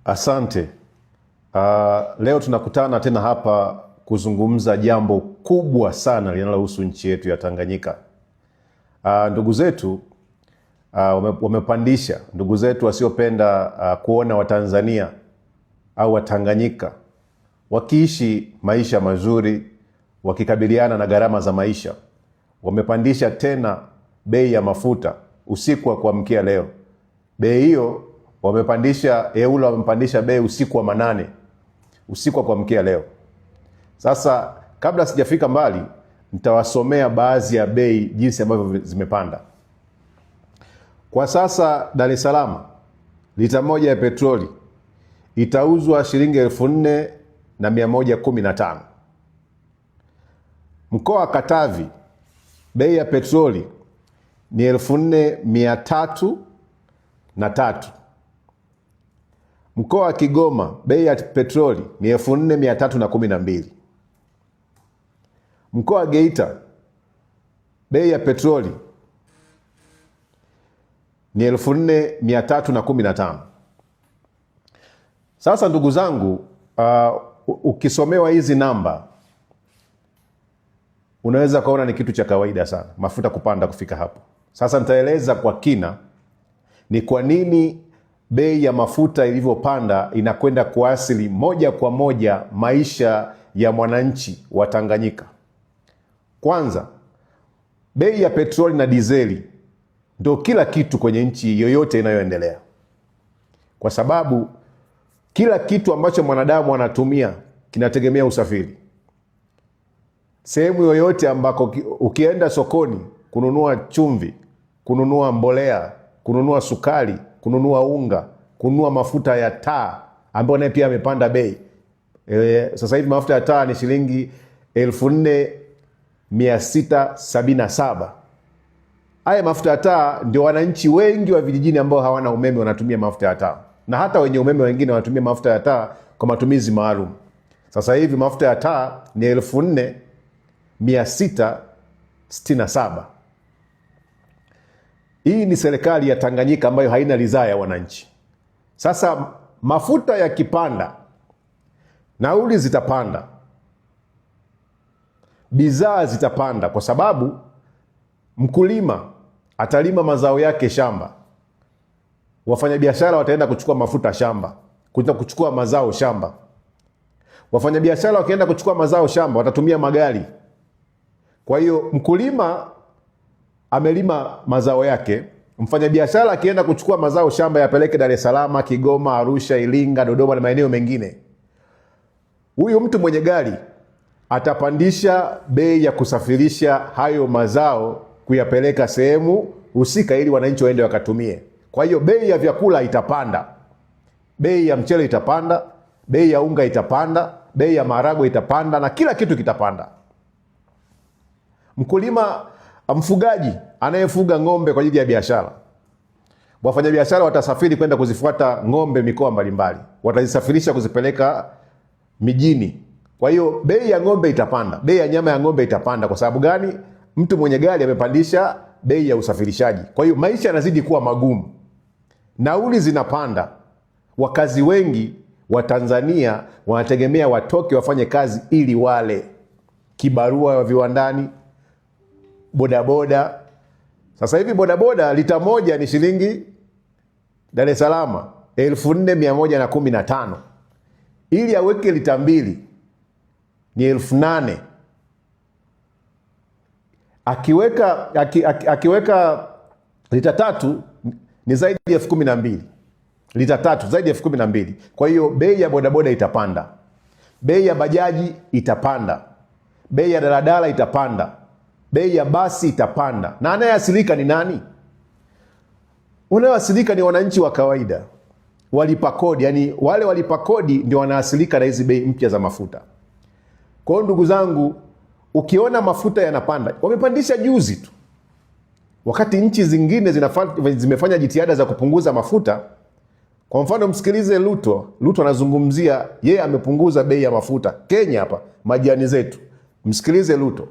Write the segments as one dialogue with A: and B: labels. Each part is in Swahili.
A: Asante. Leo tunakutana tena hapa kuzungumza jambo kubwa sana linalohusu nchi yetu ya Tanganyika. Ndugu zetu wamepandisha, ndugu zetu wasiopenda kuona Watanzania au Watanganyika wakiishi maisha mazuri, wakikabiliana na gharama za maisha. Wamepandisha tena bei ya mafuta usiku wa kuamkia leo. Bei hiyo wamepandisha, EULA wamepandisha bei usiku wa manane, usiku wa kuamkia leo. Sasa kabla sijafika mbali, nitawasomea baadhi ya bei jinsi ambavyo zimepanda. Kwa sasa Dar es Salaam lita moja ya petroli itauzwa shilingi 4,115. Mkoa wa Katavi bei ya petroli ni 4,303. Mkoa wa Kigoma bei ya petroli ni 4,312. Mkoa wa Geita bei ya petroli ni 4,315. Sasa ndugu zangu, ukisomewa hizi namba unaweza kuona ni kitu cha kawaida sana mafuta kupanda kufika hapo. Sasa nitaeleza kwa kina ni kwa nini bei ya mafuta ilivyopanda inakwenda kuasili moja kwa moja maisha ya mwananchi wa Tanganyika. Kwanza, bei ya petroli na dizeli ndio kila kitu kwenye nchi yoyote inayoendelea, kwa sababu kila kitu ambacho mwanadamu anatumia kinategemea usafiri. Sehemu yoyote ambako ukienda sokoni kununua chumvi, kununua mbolea, kununua sukari, kununua unga, kununua mafuta ya taa ambayo naye pia amepanda bei. Sasa hivi mafuta ya taa ni shilingi 4,677. Haya mafuta ya taa ndio wananchi wengi wa vijijini ambao hawana umeme wanatumia mafuta ya taa. Na hata wenye umeme wengine wanatumia mafuta ya taa kwa matumizi maalum. Sasa hivi mafuta ya taa ni 4,667. Hii ni serikali ya Tanganyika ambayo haina ridhaa ya wananchi. Sasa mafuta yakipanda, nauli zitapanda, bidhaa zitapanda, kwa sababu mkulima atalima mazao yake shamba, wafanyabiashara wataenda kuchukua mafuta shamba, kuchukua mazao shamba. Wafanyabiashara wakienda kuchukua mazao shamba watatumia magari. Kwa hiyo mkulima amelima mazao yake, mfanyabiashara akienda kuchukua mazao shamba yapeleke Dar es Salaam, Kigoma, Arusha, Iringa, Dodoma na maeneo mengine, huyu mtu mwenye gari atapandisha bei ya kusafirisha hayo mazao kuyapeleka sehemu husika ili wananchi waende wakatumie. Kwa hiyo bei ya vyakula itapanda, bei ya mchele itapanda, bei ya unga itapanda, bei ya maharagwe itapanda, na kila kitu kitapanda. Mfugaji anayefuga ng'ombe kwa ajili ya biashara, wafanyabiashara watasafiri kwenda kuzifuata ng'ombe mikoa mbalimbali, watazisafirisha kuzipeleka mijini. Kwa hiyo bei ya ng'ombe itapanda, bei ya nyama ya ng'ombe itapanda. Kwa sababu gani? Mtu mwenye gari amepandisha bei ya usafirishaji. Kwa hiyo maisha yanazidi kuwa magumu, nauli zinapanda. Wakazi wengi wa Tanzania wanategemea watoke wafanye kazi ili wale, kibarua wa viwandani, bodaboda. Sasa hivi bodaboda lita moja ni shilingi Dar es Salaam 4,115. Ili aweke lita mbili ni 8,000. Akiweka lita tatu ni zaidi ya 12,000. Lita tatu zaidi ya 12,000. Kwa hiyo bei ya bodaboda itapanda, bei ya bajaji itapanda, bei ya daladala itapanda, bei ya basi itapanda. Na anayeasilika ni nani? Wanaoasilika ni wananchi wa kawaida, walipa kodi. Yani wale walipa kodi ndio wanaasilika na hizi bei mpya za mafuta. Kwa hiyo ndugu zangu, ukiona mafuta yanapanda, wamepandisha juzi tu, wakati nchi zingine zimefanya jitihada za kupunguza mafuta. Kwa mfano, msikilize Ruto. Ruto anazungumzia yeye amepunguza bei ya mafuta. Kenya hapa majirani zetu, msikilize Ruto.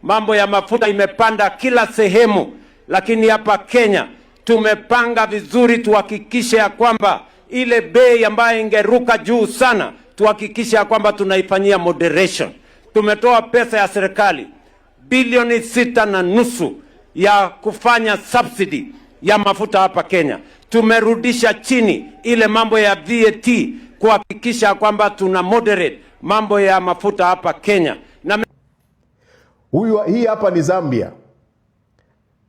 B: Mambo ya mafuta imepanda kila sehemu, lakini hapa Kenya tumepanga vizuri tuhakikishe ya kwamba ile bei ambayo ingeruka juu sana, tuhakikisha kwamba tunaifanyia moderation. Tumetoa pesa ya serikali bilioni 6.5 ya kufanya subsidy ya mafuta hapa Kenya. Tumerudisha chini ile mambo ya VAT kuhakikisha kwamba tuna moderate mambo ya mafuta hapa Kenya. Na
A: hii hapa ni Zambia.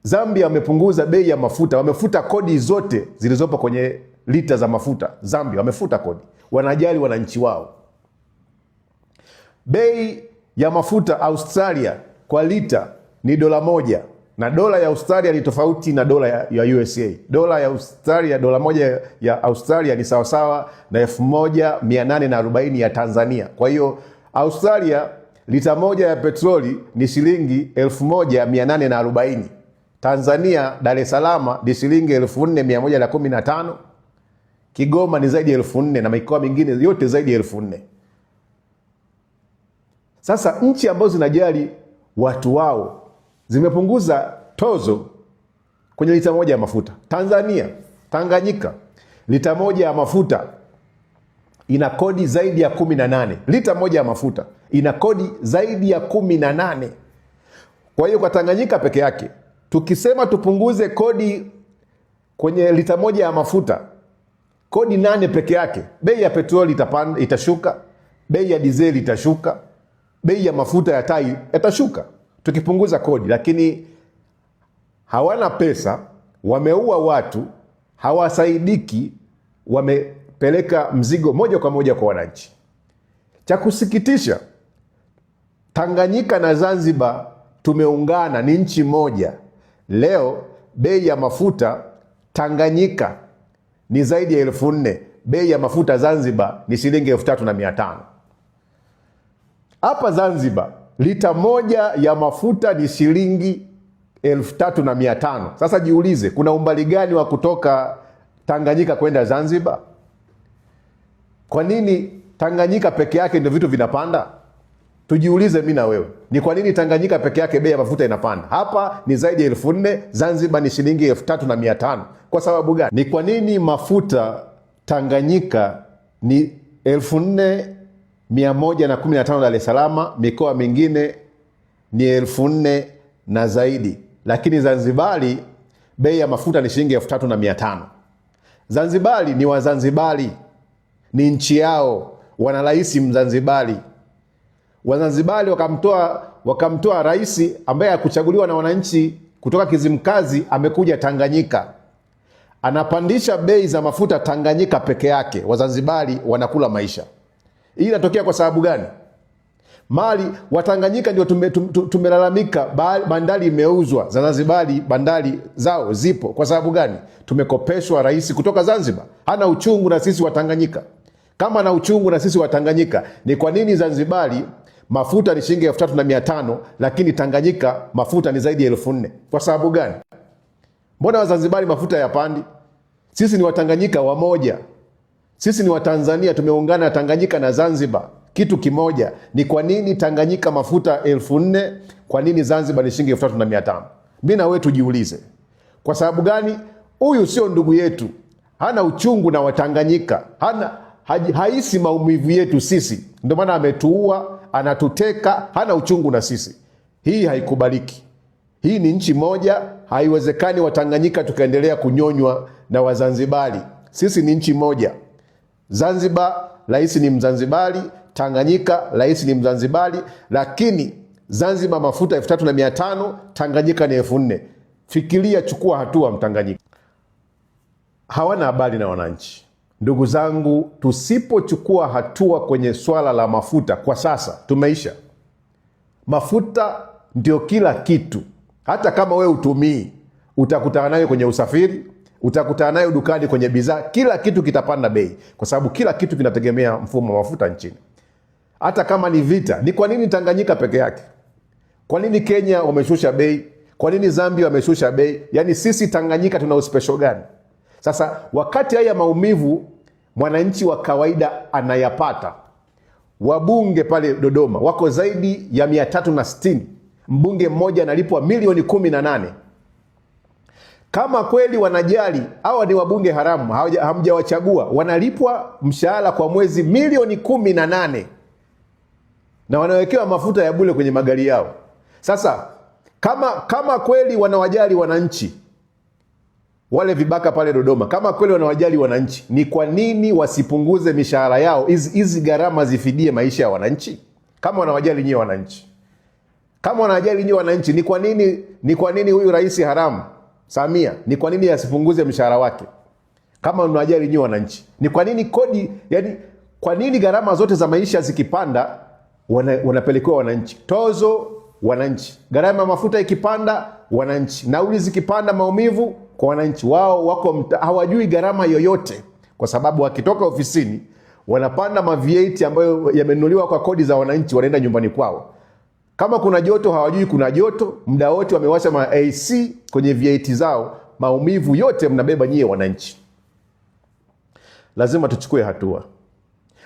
A: Zambia wamepunguza bei ya mafuta, wamefuta kodi zote zilizopo kwenye lita za mafuta. Zambia wamefuta kodi, wanajali wananchi wao. Bei ya mafuta Australia kwa lita ni $1, na dola ya Australia ni tofauti na dola ya USA. Dola ya Australia, dola moja ya Australia ni sawasawa na 1840 ya Tanzania. Kwa hiyo Australia, lita moja ya petroli ni shilingi 1840. Tanzania, Dar es Salaam ni shilingi 4115. Kigoma ni zaidi ya 4000 na mikoa mingine yote zaidi ya 4000. Sasa nchi ambazo zinajali watu wao zimepunguza tozo kwenye lita moja ya mafuta. Tanzania, Tanganyika, lita moja ya mafuta ina kodi zaidi ya 18. Lita moja ya mafuta ina kodi zaidi ya 18. Kwa hiyo kwa Tanganyika peke yake, tukisema tupunguze kodi kwenye lita moja ya mafuta, kodi 8 peke yake, bei ya petroli itashuka, bei ya dizeli itashuka, bei ya mafuta ya taa itashuka tukipunguza kodi. Lakini hawana pesa, wameua watu, hawasaidiki, wamepeleka mzigo moja kwa moja kwa wananchi. Cha kusikitisha, Tanganyika na Zanzibar tumeungana, ni nchi moja. Leo bei ya mafuta Tanganyika ni zaidi ya 4000, bei ya mafuta Zanzibar ni shilingi 3500. Hapa Zanzibar lita moja ya mafuta ni shilingi 3500. Sasa jiulize, kuna umbali gani wa kutoka Tanganyika kwenda Zanzibar? Kwa nini Tanganyika peke yake ndio vitu vinapanda? Tujiulize mimi na wewe, ni kwa nini Tanganyika peke yake bei ya mafuta inapanda? Hapa ni zaidi ya 4000, Zanzibar ni shilingi 3500. Kwa sababu gani? Ni kwa nini mafuta Tanganyika ni 4115 Dar es Salaam, mikoa mingine ni 4000 na zaidi, lakini Zanzibari bei ya mafuta ni shilingi 3500. Zanzibari ni Wazanzibari, ni nchi yao, wana rais Mzanzibari. Wazanzibari wakamtoa rais ambaye hakuchaguliwa na wananchi kutoka Kizimkazi, amekuja Tanganyika, anapandisha bei za mafuta Tanganyika peke yake. Wazanzibari wanakula maisha. Hii inatokea kwa sababu gani? Mali Watanganyika ndio tumelalamika, bandari imeuzwa. Zanzibari bandari zao zipo. Kwa sababu gani? Tumekopeshwa rais kutoka Zanzibar. Hana uchungu na sisi Watanganyika. Kama na uchungu na sisi Watanganyika, ni kwa nini Zanzibari mafuta ni shilingi 3500 lakini Tanganyika mafuta ni zaidi ya 4000? Kwa sababu gani? Mbona Wazanzibari mafuta yapandi? Sisi ni Watanganyika wamoja. Sisi ni Watanzania, tumeungana Tanganyika na Zanzibar kitu kimoja. Ni kwa nini Tanganyika mafuta 4000, kwa nini Zanzibar ni shilingi 3500? Mimi na wewe tujiulize. Kwa sababu gani? Huyu sio ndugu yetu, hana uchungu na Watanganyika, haisi maumivu yetu sisi, ndio maana ametuua, anatuteka, hana uchungu na sisi. Hii haikubaliki. Hii ni nchi moja, haiwezekani Watanganyika tukaendelea kunyonywa na Wazanzibari. Sisi ni nchi moja. Zanzibar rais ni Mzanzibari, Tanganyika rais ni Mzanzibari, lakini Zanzibar mafuta 3500, Tanganyika ni 4000. Fikiria, chukua hatua Mtanganyika. Hawana habari na wananchi. Ndugu zangu, tusipochukua hatua kwenye swala la mafuta kwa sasa, tumeisha. Mafuta ndio kila kitu. Hata kama we utumii, utakutana nayo kwenye usafiri, utakutana nayo dukani, kwenye bidhaa, kila kitu kitapanda bei, kwa sababu kila kitu kinategemea mfumo wa mafuta nchini. Hata kama ni vita, ni kwa nini Tanganyika peke yake? Kwa nini Kenya wameshusha bei? Kwa nini Zambia wameshusha bei? Yaani sisi Tanganyika tuna uspesho gani? Sasa wakati haya maumivu mwananchi wa kawaida anayapata, wabunge pale Dodoma wako zaidi ya 360. Mbunge mmoja analipwa milioni 18. Kama kweli wanajali, hawa ni wabunge haramu, hamjawachagua, wanalipwa mshahara kwa mwezi milioni 18 na wanawekewa mafuta ya bure kwenye magari yao. Sasa kama kweli wanawajali wananchi, wale vibaka pale Dodoma, kama kweli wanawajali wananchi, ni kwa nini wasipunguze mishahara yao, hizi gharama zifidie maisha ya wananchi? Kama wanawajali nyie wananchi, kama wanawajali nyie wananchi, ni kwa nini huyu rais haramu Samia, ni kwa nini asipunguze mshahara wake? Kama wanawajali nyie wananchi, ni kwa nini kodi, yani kwa nini gharama zote za maisha zikipanda wanapelekewa wananchi? Tozo wananchi, gharama ya mafuta ikipanda wananchi, nauli zikipanda maumivu kwa wananchi. Wao wako hawajui gharama yoyote, kwa sababu wakitoka ofisini wanapanda ma-VAT ambayo yamenunuliwa kwa kodi za wananchi, wanaenda nyumbani kwao. Kama kuna joto hawajui kuna joto, muda wote wamewasha ma-AC kwenye VAT zao, maumivu yote mnabeba nyie wananchi. Lazima tuchukue hatua.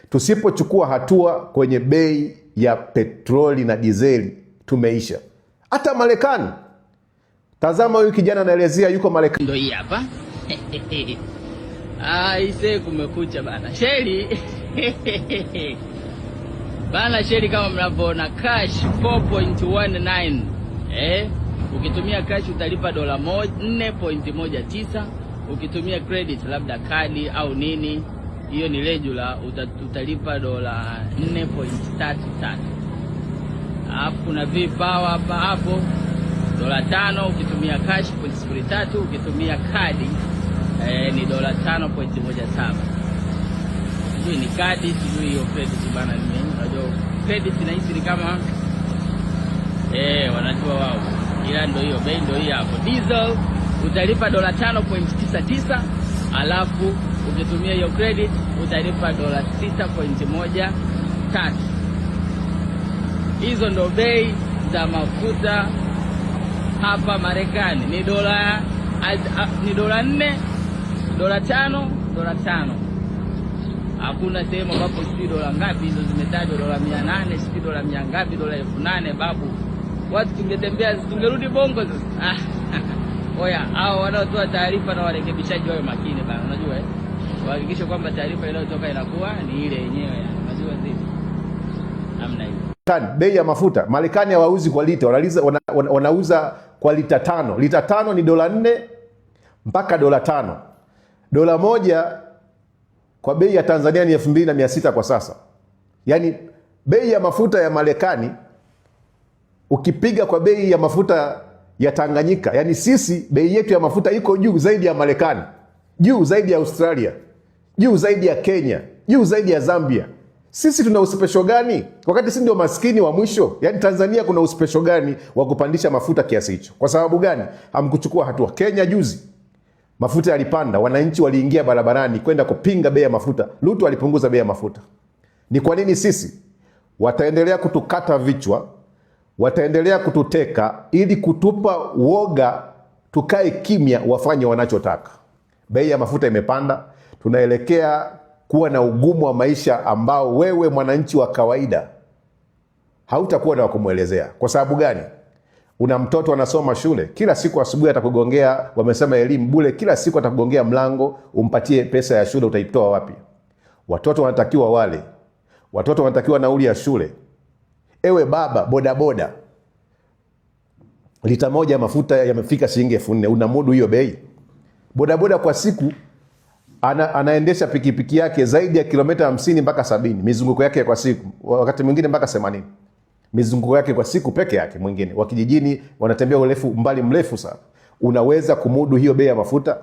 A: Tusipochukua hatua kwenye bei ya petroli na dizeli, tumeisha. Hata Marekani, tazama huyu kijana anaelezea yuko Marekani.
C: Ndio hii hapa. Ise kumekucha bana. Sheli. Bana sheli kama mnavyoona cash 4.19. Ukitumia cash utalipa dola 4.19. Ukitumia credit labda kadi au nini, hiyo ni regular, utalipa dola 4.33. Alafu kuna V-Power hapa hapo dola 5 ukitumia cash 0.03, ukitumia kadi ni dola 5.17. Hii ni kadi, sijui hiyo credit bana. Unajua credit na hisi ni kama wanajua wao, ila ndio hiyo bei, ndio hii hapo. Diesel utalipa dola 5.99, alafu ukitumia hiyo credit utalipa dola 6.13. Hizo ndo bei za mafuta hapa Marekani. Ni dola 4, dola 5, dola 5. Hakuna sehemu ambapo sisi dola ngapi hizo zimetajwa, dola 800, sisi dola 100 ngapi, dola 8,000 babu. Watu tungetembea, tungerudi bongo sasa. Oya, hao wanaotoa taarifa na warekebishaji wao makini bana, unajua wahakikishe kwamba taarifa inayotoka inakuwa ni ile yenyewe, unajua zipi. Amna hiyo.
A: Bei ya mafuta Marekani hawauzi kwa lita, wanauza kwa lita 5. Lita 5 ni dola 4 mpaka dola 5. Dola moja kwa bei ya Tanzania ni 2600 kwa sasa. Yaani bei ya mafuta ya Marekani ukipiga kwa bei ya mafuta ya Tanganyika, yani sisi bei yetu ya mafuta iko juu zaidi ya Marekani, juu zaidi ya Australia, juu zaidi ya Kenya, juu zaidi ya Zambia. Sisi tuna uspesho gani wakati sisi ndio maskini wa mwisho? Yani Tanzania kuna uspesho gani wa kupandisha mafuta kiasi hicho? Kwa sababu gani hamkuchukua hatua? Kenya juzi mafuta yalipanda, wananchi waliingia barabarani kwenda kupinga bei ya mafuta. Ruto alipunguza bei ya mafuta. Ni kwa nini sisi? Wataendelea kutukata vichwa, wataendelea kututeka ili kutupa woga tukae kimya, wafanye wanachotaka. Bei ya mafuta imepanda, tunaelekea kuwa na ugumu wa maisha ambao wewe mwananchi wa kawaida hautakuwa na wakumuelezea. Kwa sababu gani? Una mtoto anasoma shule, kila siku asubuhi atakugongea, wamesema elimu bure, kila siku atakugongea mlango umpatie pesa ya shule, utaitoa wapi? Watoto wanatakiwa wale, watoto wanatakiwa nauli ya shule. Ewe baba bodaboda, lita moja mafuta yamefika shilingi 4,000, unamudu hiyo bei? Bodaboda kwa siku anaendesha pikipiki yake zaidi ya kilomita 50 mpaka 70, mizunguko yake kwa siku, wakati mwingine mpaka 80. Mizunguko yake kwa siku peke yake. Mwingine wa kijijini wanatembea urefu mbali mrefu sana. Unaweza kumudu hiyo bei ya mafuta?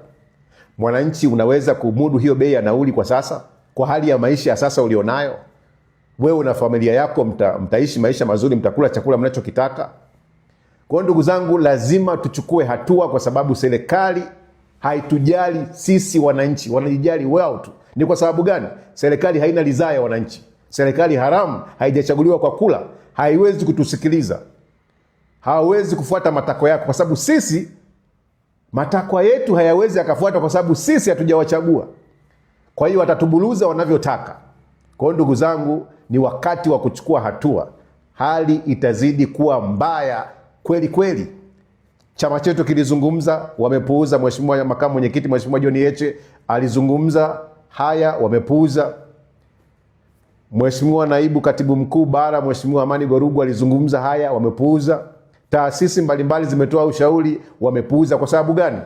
A: Mwananchi unaweza kumudu hiyo bei ya nauli kwa sasa, kwa hali ya maisha ya sasa ulionayo? Wewe na familia yako mtaishi maisha mazuri, mtakula chakula mnachokitaka? Kwa ndugu zangu, lazima tuchukue hatua, kwa sababu serikali haitujali sisi wananchi, wanajijali wao tu. Ni kwa sababu gani? Serikali haina ridhaa ya wananchi. Serikali haramu, haijachaguliwa kwa kula, haiwezi kutusikiliza, hawezi kufuata matakwa yako, kwa sababu sisi matakwa yetu hayawezi akafuata, kwa sababu sisi hatujawachagua. Kwa hiyo watatubuluza wanavyotaka. Kwa hiyo ndugu zangu, ni wakati wa kuchukua hatua. Hali itazidi kuwa mbaya kweli kweli. Chama chetu kilizungumza, wamepuuza. Mheshimiwa makamu mwenyekiti, Mheshimiwa John Heche alizungumza haya, wamepuuza. Mheshimiwa naibu katibu mkuu bara, Mheshimiwa Amani Gorugu alizungumza haya, wamepuuza. Taasisi mbalimbali zimetoa ushauri, wamepuuza. Kwa sababu gani?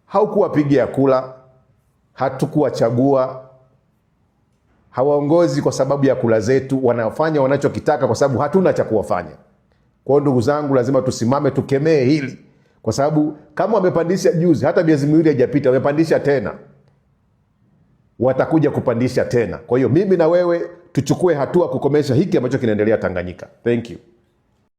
A: Haukuwapigia kula, hatukuwachagua, hawaongozi kwa sababu ya kula zetu, wanafanya wanachokitaka kwa sababu hatuna cha kuwafanya. Kwa hiyo ndugu zangu, lazima tusimame tukemee hili, kwa sababu kama wamepandisha juzi, hata miezi miwili haijapita wamepandisha tena, watakuja kupandisha tena. Kwa hiyo mimi na wewe tuchukue hatua kukomesha hiki ambacho kinaendelea Tanganyika. Thank you.